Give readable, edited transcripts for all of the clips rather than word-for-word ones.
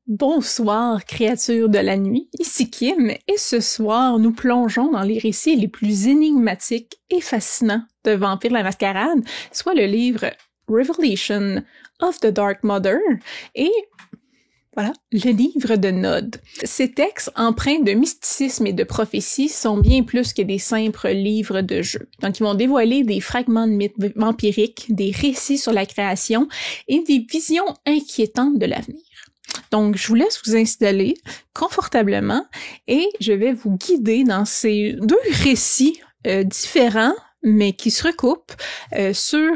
Bonsoir, créatures de la nuit, ici Kim, et ce soir, nous plongeons dans les récits les plus énigmatiques et fascinants de Vampire la Mascarade, soit le livre Revelation of the Dark Mother et voilà, le livre de Nod. Ces textes empreints de mysticisme et de prophétie sont bien plus que des simples livres de jeu. Donc, ils vont dévoiler des fragments de mythes vampiriques, des récits sur la création et des visions inquiétantes de l'avenir. Donc, je vous laisse vous installer confortablement et je vais vous guider dans ces deux récits différents, mais qui se recoupent sur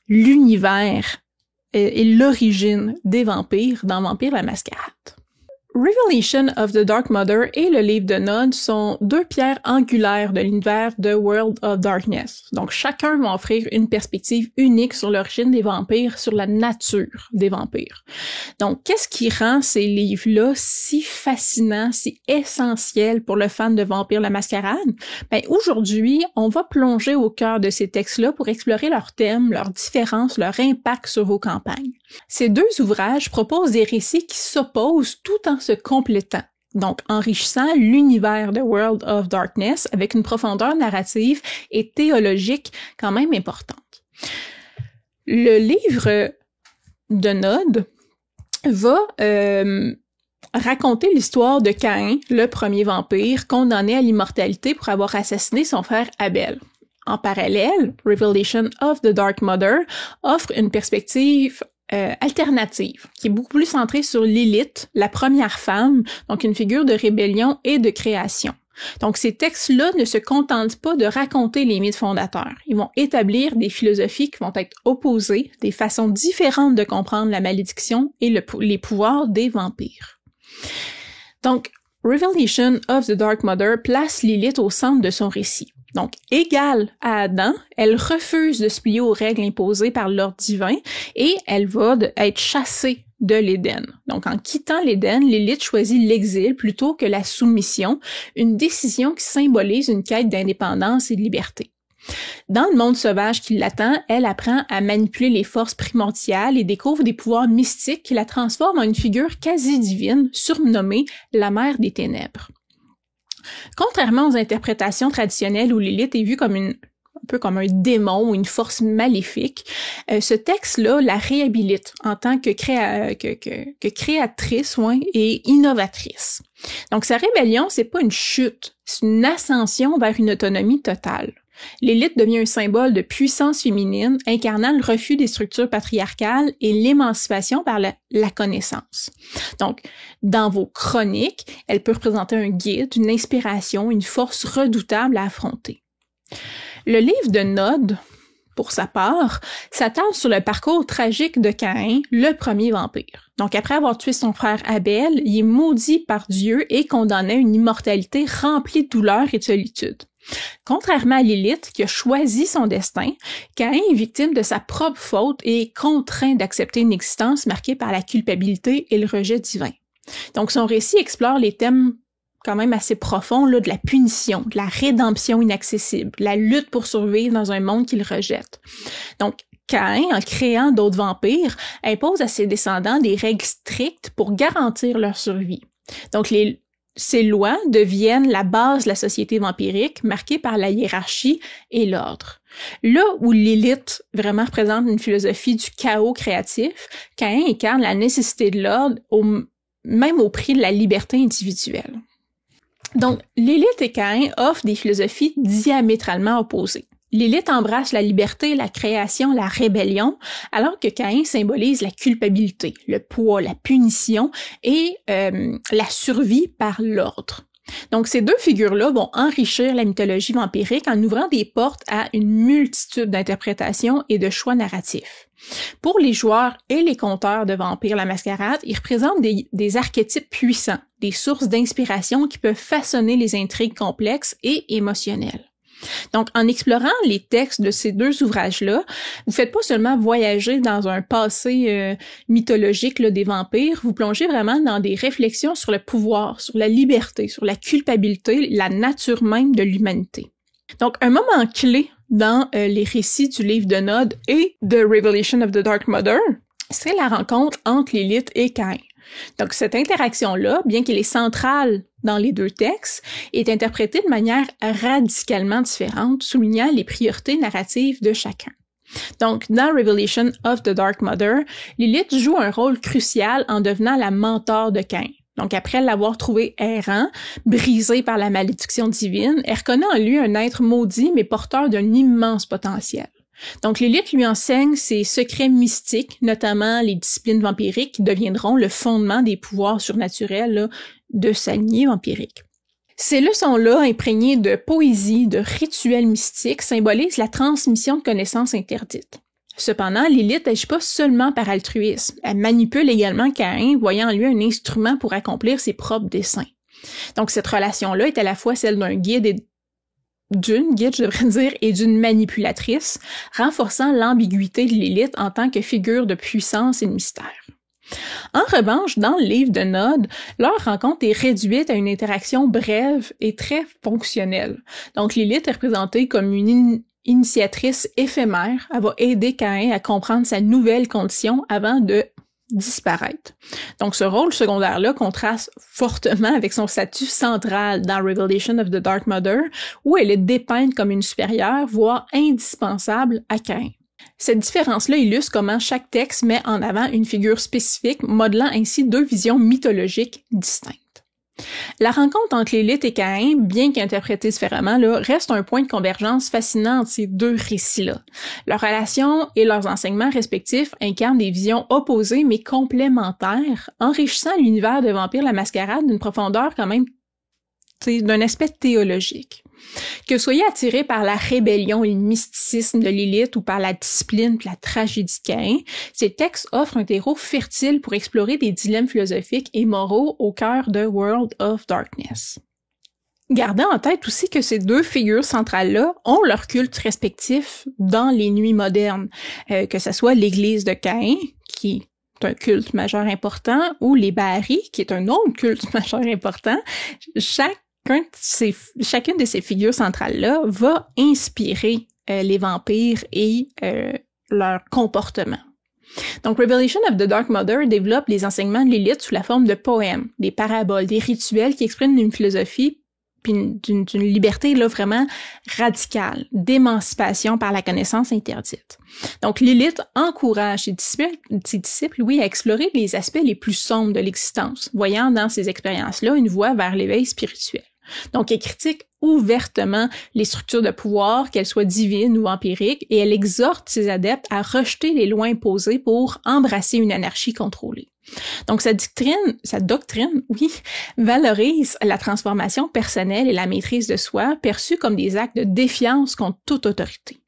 l'univers et l'origine des vampires dans Vampire la Mascarade. Revelation of the Dark Mother et le livre de Nod sont deux pierres angulaires de l'univers de World of Darkness. Donc, chacun va offrir une perspective unique sur l'origine des vampires, sur la nature des vampires. Donc, qu'est-ce qui rend ces livres-là si fascinants, si essentiels pour le fan de Vampire la Mascarade? Ben, aujourd'hui, on va plonger au cœur de ces textes-là pour explorer leurs thèmes, leurs différences, leur impact sur vos campagnes. Ces deux ouvrages proposent des récits qui s'opposent tout en se complétant, donc enrichissant l'univers de World of Darkness avec une profondeur narrative et théologique quand même importante. Le livre de Nod va raconter l'histoire de Caïn, le premier vampire, condamné à l'immortalité pour avoir assassiné son frère Abel. En parallèle, Revelation of the Dark Mother offre une perspective alternative, qui est beaucoup plus centrée sur Lilith, la première femme, donc une figure de rébellion et de création. Donc ces textes-là ne se contentent pas de raconter les mythes fondateurs. Ils vont établir des philosophies qui vont être opposées, des façons différentes de comprendre la malédiction et les pouvoirs des vampires. Donc, Revelation of the Dark Mother place Lilith au centre de son récit. Donc, égale à Adam, elle refuse de se plier aux règles imposées par l'ordre divin et elle va être chassée de l'Éden. Donc, en quittant l'Éden, Lilith choisit l'exil plutôt que la soumission, une décision qui symbolise une quête d'indépendance et de liberté. Dans le monde sauvage qui l'attend, elle apprend à manipuler les forces primordiales et découvre des pouvoirs mystiques qui la transforment en une figure quasi divine, surnommée la Mère des Ténèbres. Contrairement aux interprétations traditionnelles où Lilith est vue comme un peu comme un démon ou une force maléfique, ce texte-là la réhabilite en tant que créatrice et innovatrice. Donc sa rébellion, c'est pas une chute, c'est une ascension vers une autonomie totale. Lilith devient un symbole de puissance féminine, incarnant le refus des structures patriarcales et l'émancipation par la connaissance. Donc, dans vos chroniques, elle peut représenter un guide, une inspiration, une force redoutable à affronter. Le livre de Nod, pour sa part, s'attarde sur le parcours tragique de Caïn, le premier vampire. Donc, après avoir tué son frère Abel, il est maudit par Dieu et condamné à une immortalité remplie de douleur et de solitude. Contrairement à Lilith, qui a choisi son destin, Caïn est victime de sa propre faute et est contraint d'accepter une existence marquée par la culpabilité et le rejet divin. Donc, son récit explore les thèmes quand même assez profonds là, de la punition, de la rédemption inaccessible, la lutte pour survivre dans un monde qu'il rejette. Donc, Caïn, en créant d'autres vampires, impose à ses descendants des règles strictes pour garantir leur survie. Donc, ces lois deviennent la base de la société vampirique, marquée par la hiérarchie et l'ordre. Là où Lilith vraiment représente une philosophie du chaos créatif, Caïn incarne la nécessité de l'ordre, même au prix de la liberté individuelle. Donc, Lilith et Caïn offrent des philosophies diamétralement opposées. Lilith embrasse la liberté, la création, la rébellion, alors que Caïn symbolise la culpabilité, le poids, la punition et la survie par l'ordre. Donc, ces deux figures-là vont enrichir la mythologie vampirique en ouvrant des portes à une multitude d'interprétations et de choix narratifs. Pour les joueurs et les conteurs de Vampire la Mascarade, ils représentent des archétypes puissants, des sources d'inspiration qui peuvent façonner les intrigues complexes et émotionnelles. Donc, en explorant les textes de ces deux ouvrages-là, vous faites pas seulement voyager dans un passé mythologique là, des vampires, vous plongez vraiment dans des réflexions sur le pouvoir, sur la liberté, sur la culpabilité, la nature même de l'humanité. Donc, un moment clé dans les récits du livre de Nod et de Revelation of the Dark Mother, c'est la rencontre entre Lilith et Caïn. Donc, cette interaction-là, bien qu'elle est centrale dans les deux textes, est interprétée de manière radicalement différente, soulignant les priorités narratives de chacun. Donc, dans Revelation of the Dark Mother, Lilith joue un rôle crucial en devenant la mentor de Caïn. Donc, après l'avoir trouvé errant, brisé par la malédiction divine, elle reconnaît en lui un être maudit mais porteur d'un immense potentiel. Donc, Lilith lui enseigne ses secrets mystiques, notamment les disciplines vampiriques qui deviendront le fondement des pouvoirs surnaturels là, de sa lignée vampirique. Ces leçons-là, imprégnées de poésie, de rituels mystiques, symbolisent la transmission de connaissances interdites. Cependant, Lilith n'agit pas seulement par altruisme. Elle manipule également Caïn, voyant en lui un instrument pour accomplir ses propres desseins. Donc, cette relation-là est à la fois celle d'un guide et d'une manipulatrice, renforçant l'ambiguïté de Lilith en tant que figure de puissance et de mystère. En revanche, dans le livre de Nod, leur rencontre est réduite à une interaction brève et très fonctionnelle. Donc, Lilith est représentée comme une initiatrice éphémère. Elle va aider Caïn à comprendre sa nouvelle condition avant de disparaître. Donc, ce rôle secondaire-là contraste fortement avec son statut central dans Revelation of the Dark Mother, où elle est dépeinte comme une supérieure, voire indispensable à Caïn. Cette différence-là illustre comment chaque texte met en avant une figure spécifique, modelant ainsi deux visions mythologiques distinctes. La rencontre entre Lilith et Caïn, bien qu'interprétée différemment, là, reste un point de convergence fascinant entre ces deux récits-là. Leur relation et leurs enseignements respectifs incarnent des visions opposées mais complémentaires, enrichissant l'univers de Vampire la Mascarade d'une profondeur quand même d'un aspect théologique. Que vous soyez attiré par la rébellion et le mysticisme de Lilith ou par la discipline et la tragédie de Caïn, ces textes offrent un terreau fertile pour explorer des dilemmes philosophiques et moraux au cœur de World of Darkness. Gardez en tête aussi que ces deux figures centrales-là ont leur culte respectif dans les nuits modernes, que ce soit l'Église de Caïn, qui est un culte majeur important, ou les Bahari, qui est un autre culte majeur important. Chacune de ces figures centrales-là va inspirer les vampires et leur comportement. Donc, Revelation of the Dark Mother développe les enseignements de Lilith sous la forme de poèmes, des paraboles, des rituels qui expriment une philosophie puis d'une liberté là vraiment radicale, d'émancipation par la connaissance interdite. Donc, Lilith encourage ses disciples, à explorer les aspects les plus sombres de l'existence, voyant dans ces expériences-là une voie vers l'éveil spirituel. Donc, elle critique ouvertement les structures de pouvoir, qu'elles soient divines ou vampiriques, et elle exhorte ses adeptes à rejeter les lois imposées pour embrasser une anarchie contrôlée. Donc, sa doctrine, valorise la transformation personnelle et la maîtrise de soi, perçues comme des actes de défiance contre toute autorité.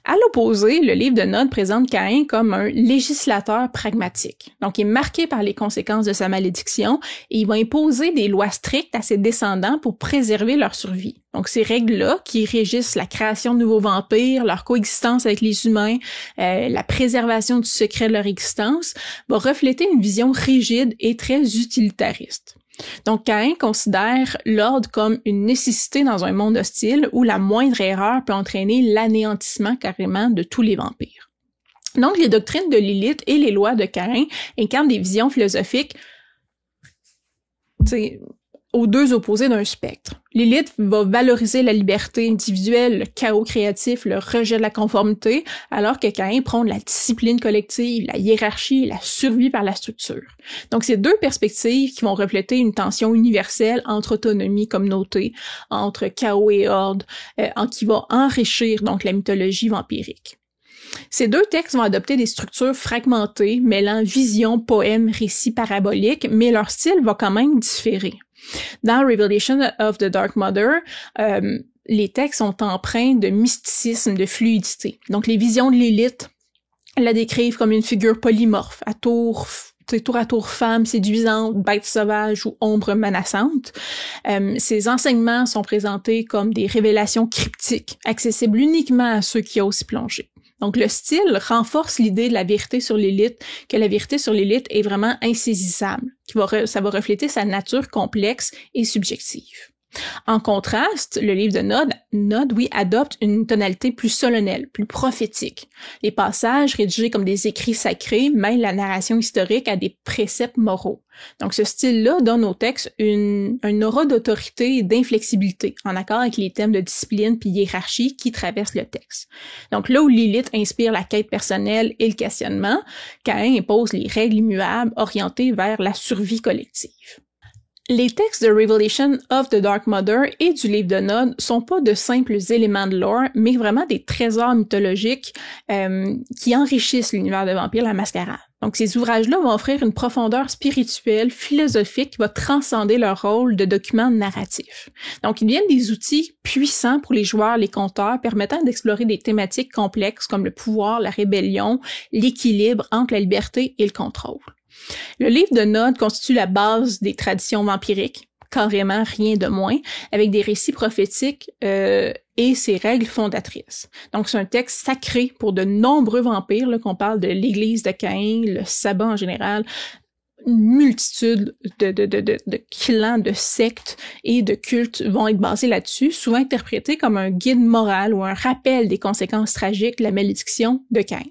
À l'opposé, le livre de Nod présente Caïn comme un législateur pragmatique. Donc, il est marqué par les conséquences de sa malédiction et il va imposer des lois strictes à ses descendants pour préserver leur survie. Donc, ces règles-là, qui régissent la création de nouveaux vampires, leur coexistence avec les humains, la préservation du secret de leur existence, vont refléter une vision rigide et très utilitariste. Donc, Caïn considère l'ordre comme une nécessité dans un monde hostile où la moindre erreur peut entraîner l'anéantissement carrément de tous les vampires. Donc, les doctrines de Lilith et les lois de Caïn incarnent des visions philosophiques aux deux opposés d'un spectre. Lilith va valoriser la liberté individuelle, le chaos créatif, le rejet de la conformité, alors que Caïn prône la discipline collective, la hiérarchie et la survie par la structure. Donc, c'est deux perspectives qui vont refléter une tension universelle entre autonomie, communauté, entre chaos et ordre, qui va enrichir donc la mythologie vampirique. Ces deux textes vont adopter des structures fragmentées, mêlant vision, poème, récit parabolique, mais leur style va quand même différer. Dans Revelation of the Dark Mother, les textes sont empreints de mysticisme, de fluidité. Donc, les visions de Lilith la décrivent comme une figure polymorphe, tour à tour femme séduisante, bête sauvage ou ombre menaçante. Ces enseignements sont présentés comme des révélations cryptiques, accessibles uniquement à ceux qui osent y plonger. Donc, le style renforce l'idée de la vérité sur Lilith, que la vérité sur Lilith est vraiment insaisissable, ça va refléter sa nature complexe et subjective. En contraste, le livre de Nod, adopte une tonalité plus solennelle, plus prophétique. Les passages, rédigés comme des écrits sacrés, mêlent la narration historique à des préceptes moraux. Donc ce style-là donne au texte un aura d'autorité et d'inflexibilité, en accord avec les thèmes de discipline puis hiérarchie qui traversent le texte. Donc là où Lilith inspire la quête personnelle et le questionnement, Caïn impose les règles immuables orientées vers la survie collective. Les textes de Revelation of the Dark Mother et du livre de Nod sont pas de simples éléments de lore, mais vraiment des trésors mythologiques qui enrichissent l'univers de Vampire la Mascarade. Donc ces ouvrages-là vont offrir une profondeur spirituelle, philosophique qui va transcender leur rôle de document narratif. Donc ils deviennent des outils puissants pour les joueurs, les conteurs, permettant d'explorer des thématiques complexes comme le pouvoir, la rébellion, l'équilibre entre la liberté et le contrôle. Le livre de Nod constitue la base des traditions vampiriques, carrément rien de moins, avec des récits prophétiques et ses règles fondatrices. Donc c'est un texte sacré pour de nombreux vampires, là, qu'on parle de l'église de Caïn, le sabbat en général, une multitude de clans, de sectes et de cultes vont être basés là-dessus, souvent interprétés comme un guide moral ou un rappel des conséquences tragiques de la malédiction de Caïn.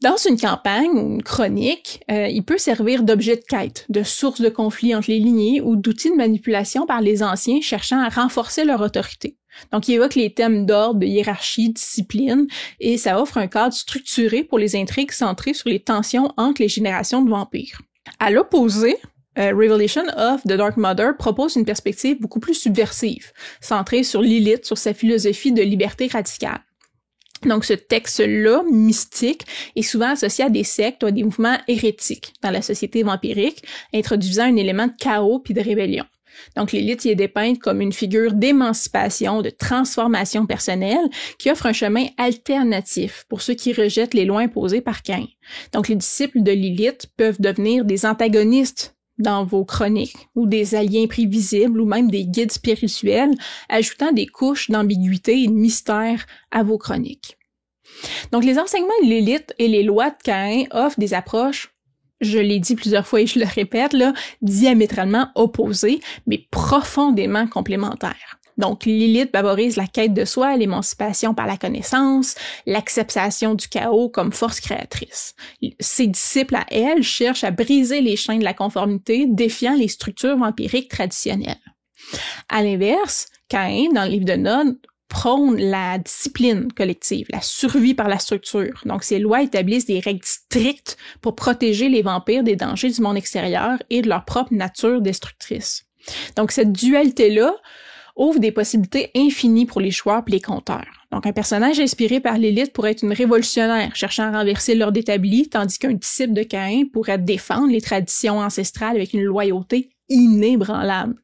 Dans une campagne ou une chronique, il peut servir d'objet de quête, de source de conflit entre les lignées ou d'outil de manipulation par les anciens cherchant à renforcer leur autorité. Donc, il évoque les thèmes d'ordre, de hiérarchie, discipline, et ça offre un cadre structuré pour les intrigues centrées sur les tensions entre les générations de vampires. À l'opposé, Revelation of the Dark Mother propose une perspective beaucoup plus subversive, centrée sur Lilith, sur sa philosophie de liberté radicale. Donc, ce texte-là, mystique, est souvent associé à des sectes ou à des mouvements hérétiques dans la société vampirique, introduisant un élément de chaos puis de rébellion. Donc, Lilith y est dépeinte comme une figure d'émancipation, de transformation personnelle, qui offre un chemin alternatif pour ceux qui rejettent les lois imposées par Caïn. Donc, les disciples de Lilith peuvent devenir des antagonistes dans vos chroniques, ou des alliés imprévisibles, ou même des guides spirituels, ajoutant des couches d'ambiguïté et de mystère à vos chroniques. Donc, les enseignements de Lilith et les lois de Caïn offrent des approches, je l'ai dit plusieurs fois et je le répète, là, diamétralement opposées, mais profondément complémentaires. Donc, Lilith favorise la quête de soi, l'émancipation par la connaissance, l'acceptation du chaos comme force créatrice. Ses disciples à elle cherchent à briser les chaînes de la conformité, défiant les structures vampiriques traditionnelles. À l'inverse, Caïn, dans le livre de Nod, prône la discipline collective, la survie par la structure. Donc, ces lois établissent des règles strictes pour protéger les vampires des dangers du monde extérieur et de leur propre nature destructrice. Donc, cette dualité-là ouvre des possibilités infinies pour les joueurs et les conteurs. Donc, un personnage inspiré par Lilith pourrait être une révolutionnaire cherchant à renverser l'ordre établi, tandis qu'un disciple de Caïn pourrait défendre les traditions ancestrales avec une loyauté inébranlable.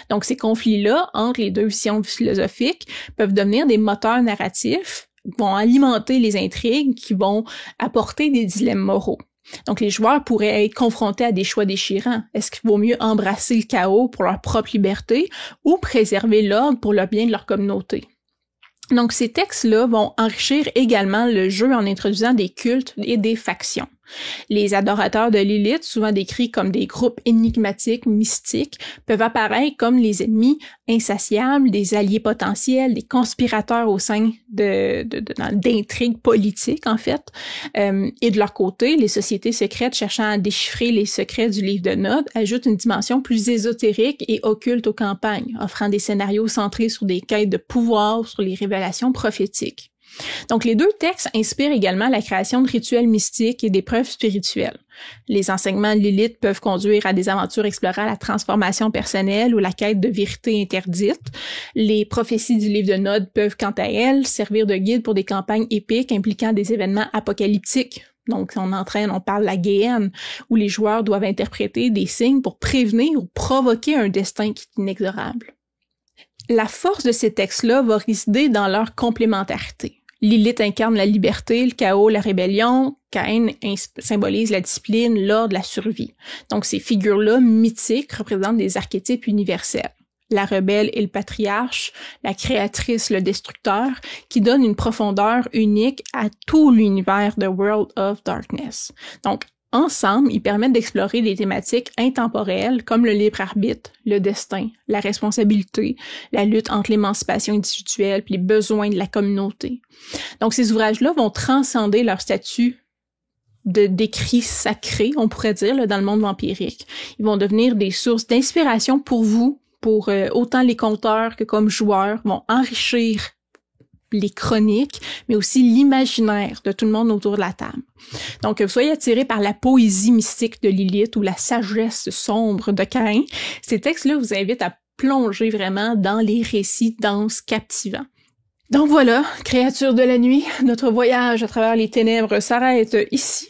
Donc, ces conflits-là, entre les deux visions philosophiques, peuvent devenir des moteurs narratifs, vont alimenter les intrigues, qui vont apporter des dilemmes moraux. Donc, les joueurs pourraient être confrontés à des choix déchirants. Est-ce qu'il vaut mieux embrasser le chaos pour leur propre liberté ou préserver l'ordre pour le bien de leur communauté? Donc, ces textes-là vont enrichir également le jeu en introduisant des cultes et des factions. Les adorateurs de Lilith, souvent décrits comme des groupes énigmatiques, mystiques, peuvent apparaître comme les ennemis insatiables, des alliés potentiels, des conspirateurs au sein d'intrigues politiques, en fait. Et de leur côté, les sociétés secrètes cherchant à déchiffrer les secrets du livre de Nod ajoutent une dimension plus ésotérique et occulte aux campagnes, offrant des scénarios centrés sur des quêtes de pouvoir, sur les révélations prophétiques. Donc, les deux textes inspirent également la création de rituels mystiques et d'épreuves spirituelles. Les enseignements de Lilith peuvent conduire à des aventures explorant la transformation personnelle ou la quête de vérité interdite. Les prophéties du livre de Nod peuvent, quant à elles, servir de guide pour des campagnes épiques impliquant des événements apocalyptiques. Donc, on parle de la Géhenne, où les joueurs doivent interpréter des signes pour prévenir ou provoquer un destin qui est inexorable. La force de ces textes-là va résider dans leur complémentarité. Lilith incarne la liberté, le chaos, la rébellion. Caïn symbolise la discipline, l'ordre, la survie. Donc, ces figures-là mythiques représentent des archétypes universels. La rebelle et le patriarche, la créatrice, le destructeur, qui donnent une profondeur unique à tout l'univers de World of Darkness. Donc, ensemble, ils permettent d'explorer des thématiques intemporelles comme le libre arbitre, le destin, la responsabilité, la lutte entre l'émancipation individuelle puis les besoins de la communauté. Donc, ces ouvrages-là vont transcender leur statut d'écrits sacrés, on pourrait dire, là, dans le monde vampirique. Ils vont devenir des sources d'inspiration pour vous, pour autant les conteurs que comme joueurs, vont enrichir les chroniques, mais aussi l'imaginaire de tout le monde autour de la table. Donc, que vous soyez attiré par la poésie mystique de Lilith ou la sagesse sombre de Caïn, ces textes-là vous invitent à plonger vraiment dans les récits denses, captivants. Donc voilà, créatures de la nuit, notre voyage à travers les ténèbres s'arrête ici.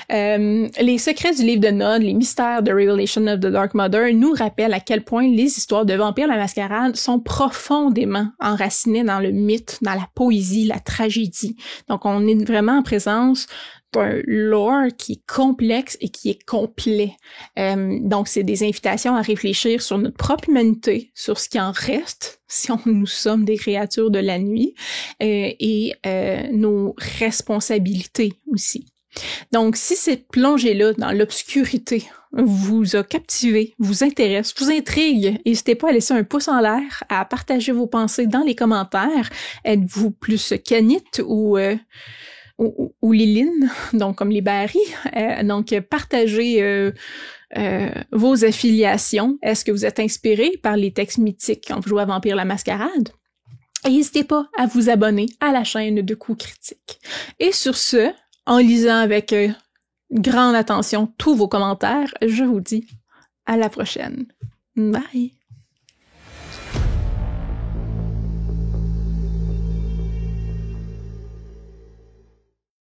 Les secrets du livre de Nod, les mystères de Revelation of the Dark Mother nous rappellent à quel point les histoires de Vampire la Mascarade sont profondément enracinées dans le mythe, dans la poésie, la tragédie. Donc on est vraiment en présence d'un lore qui est complexe et qui est complet. Donc, c'est des invitations à réfléchir sur notre propre humanité, sur ce qui en reste, si nous sommes des créatures de la nuit, et nos responsabilités aussi. Donc, si cette plongée-là dans l'obscurité vous a captivé, vous intéresse, vous intrigue, n'hésitez pas à laisser un pouce en l'air, à partager vos pensées dans les commentaires. Êtes-vous plus Canite ou Liline, donc comme les Barry. Donc, partagez vos affiliations. Est-ce que vous êtes inspiré par les textes mythiques quand vous jouez à Vampire la Mascarade? Et n'hésitez pas à vous abonner à la chaîne de Coups Critiques. Et sur ce, en lisant avec grande attention tous vos commentaires, je vous dis à la prochaine. Bye!